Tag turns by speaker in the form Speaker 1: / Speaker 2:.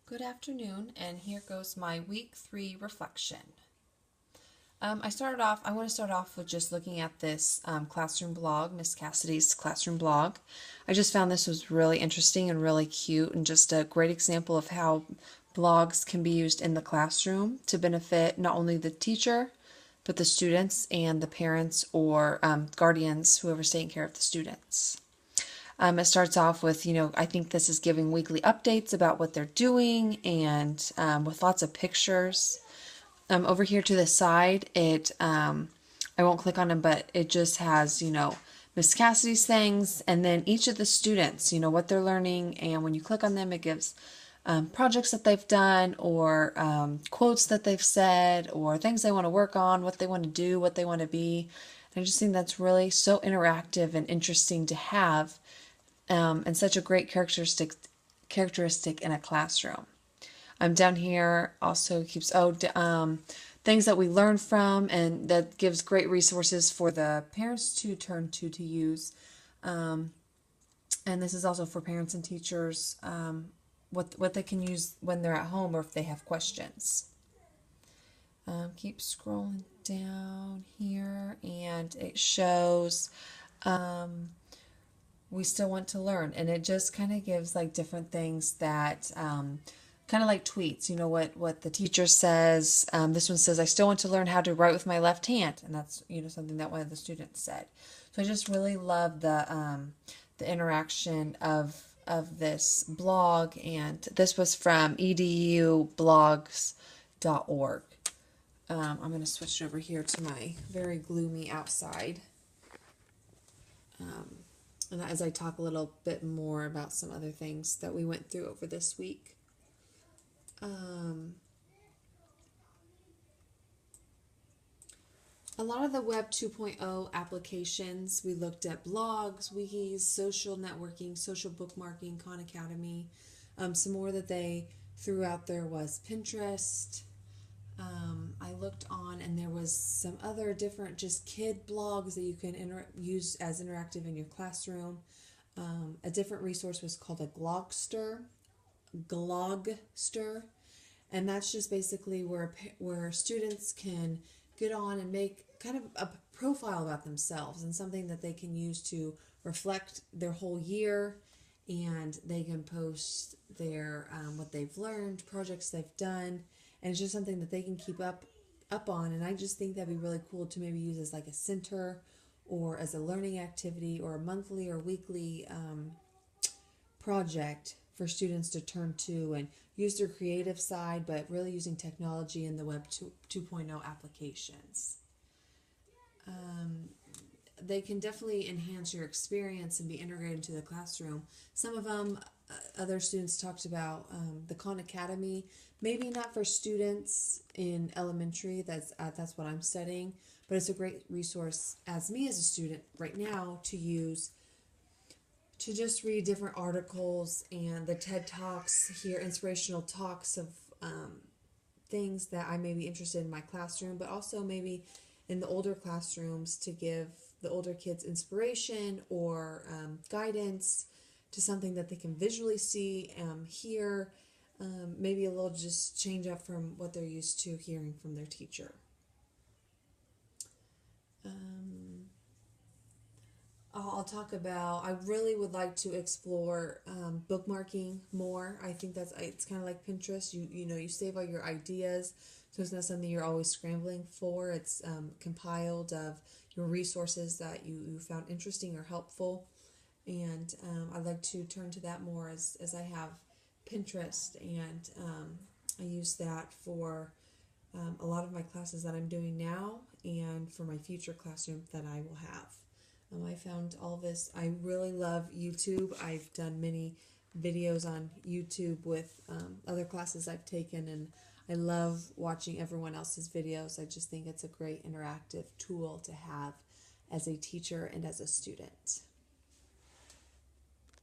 Speaker 1: Good afternoon, and here goes my week 3 reflection. I want to start off with just looking at this classroom blog, Miss Cassidy's classroom blog. I just found this was really interesting and really cute, and just a great example of how blogs can be used in the classroom to benefit not only the teacher, but the students and the parents or guardians, whoever's taking care of the students. It starts off with, I think this is giving weekly updates about what they're doing and with lots of pictures. Over here to the side, I won't click on them, but it just has, Miss Cassidy's things and then each of the students, what they're learning. And when you click on them, it gives projects that they've done or quotes that they've said or things they want to work on, what they want to do, what they want to be. And I just think that's really so interactive and interesting to have. And such a great characteristic in a classroom. Down here also keeps things that we learn from, and that gives great resources for the parents to turn to use. And this is also for parents and teachers, what they can use when they're at home or if they have questions. Keep scrolling down here, and it shows we still want to learn, and it just kind of gives like different things that kind of like tweets, what the teacher says. This one says, I still want to learn how to write with my left hand, and that's something that one of the students said. So I just really love the interaction of this blog, and this was from edublogs.org. I'm going to switch over here to my very gloomy outside. And as I talk a little bit more about some other things that we went through over this week. A lot of the Web 2.0 applications, we looked at blogs, wikis, social networking, social bookmarking, Khan Academy. Some more that they threw out there was Pinterest. I looked on, and there was some other different just kid blogs that you can use as interactive in your classroom. A different resource was called a Glogster, and that's just basically where students can get on and make kind of a profile about themselves and something that they can use to reflect their whole year, and they can post their what they've learned, projects they've done. And it's just something that they can keep up on. And I just think that'd be really cool to maybe use as like a center or as a learning activity or a monthly or weekly project for students to turn to and use their creative side, but really using technology in the Web 2.0 applications. They can definitely enhance your experience and be integrated into the classroom. Some of them, other students talked about the Khan Academy, maybe not for students in elementary, that's what I'm studying, but it's a great resource as me as a student right now to use to just read different articles and the TED Talks, hear inspirational talks of things that I may be interested in my classroom, but also maybe in the older classrooms to give the older kids inspiration or guidance to something that they can visually see, hear, maybe a little just change up from what they're used to hearing from their teacher. I'll talk about, I really would like to explore bookmarking more. I think it's kind of like Pinterest. You save all your ideas, so it's not something you're always scrambling for. It's compiled of your resources that you found interesting or helpful. And I'd like to turn to that more as I have Pinterest, and I use that for a lot of my classes that I'm doing now and for my future classroom that I will have. I found all this. I really love YouTube. I've done many videos on YouTube with other classes I've taken, and I love watching everyone else's videos. I just think it's a great interactive tool to have as a teacher and as a student.